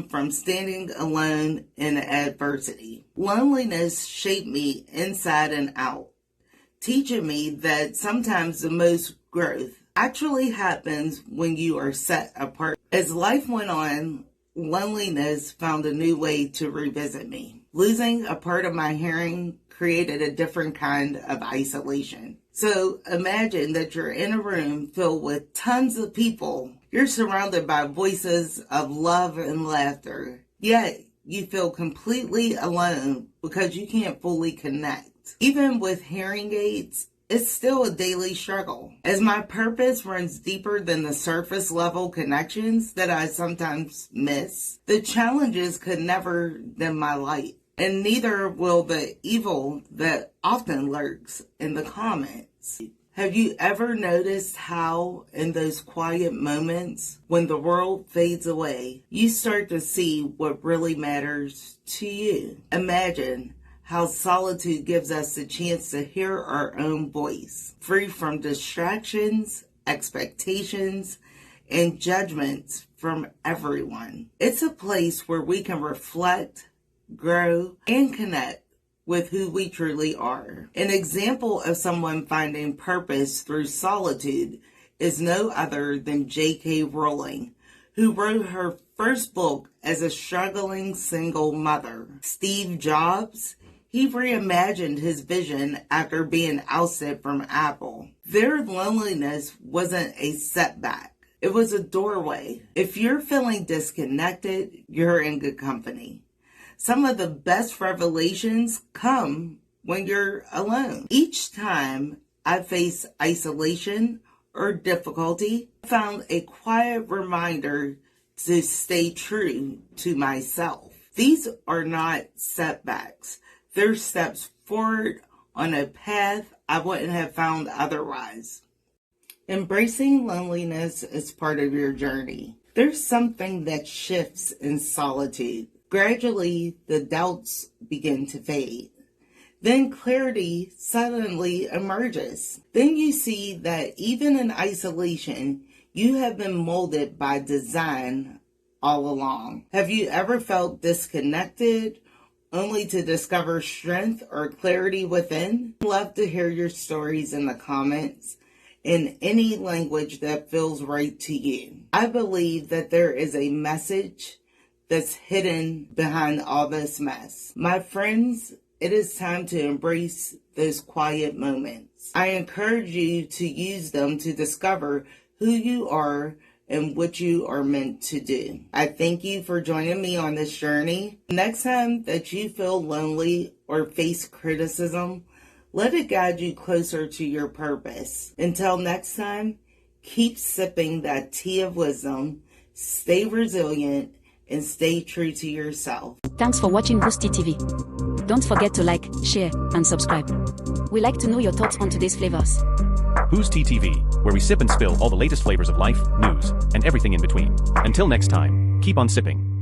from standing alone in adversity. Loneliness shaped me inside and out, teaching me that sometimes the most growth actually happens when you are set apart. As life went on, loneliness found a new way to revisit me. Losing a part of my hearing created a different kind of isolation. So imagine that you're in a room filled with tons of people. You're surrounded by voices of love and laughter, yet you feel completely alone because you can't fully connect. Even with hearing aids, it's still a daily struggle, as my purpose runs deeper than the surface level connections that I sometimes miss. The challenges could never dim my light, and neither will the evil that often lurks in the comments. Have you ever noticed how in those quiet moments when the world fades away, you start to see what really matters to you? Imagine how solitude gives us the chance to hear our own voice, free from distractions, expectations, and judgments from everyone. It's a place where we can reflect, grow, and connect with who we truly are. An example of someone finding purpose through solitude is no other than J.K. Rowling, who wrote her first book as a struggling single mother. Steve Jobs, he reimagined his vision after being ousted from Apple. Their loneliness wasn't a setback. It was a doorway. If you're feeling disconnected, you're in good company. Some of the best revelations come when you're alone. Each time I face isolation or difficulty, I found a quiet reminder to stay true to myself. These are not setbacks. They're steps forward on a path I wouldn't have found otherwise. Embracing loneliness is part of your journey. There's something that shifts in solitude. Gradually, the doubts begin to fade. Then clarity suddenly emerges. Then you see that even in isolation, you have been molded by design all along. Have you ever felt disconnected only to discover strength or clarity within? I'd love to hear your stories in the comments in any language that feels right to you. I believe that there is a message that's hidden behind all this mess. My friends, it is time to embrace those quiet moments. I encourage you to use them to discover who you are and what you are meant to do. I thank you for joining me on this journey. Next time that you feel lonely or face criticism, let it guide you closer to your purpose. Until next time, keep sipping that tea of wisdom, stay resilient, and stay true to yourself. Thanks for watching Boosty TV. Don't forget to like, share, and subscribe. We like to know your thoughts on today's flavors. Boosty TV, where we sip and spill all the latest flavors of life, news, and everything in between. Until next time, keep on sipping.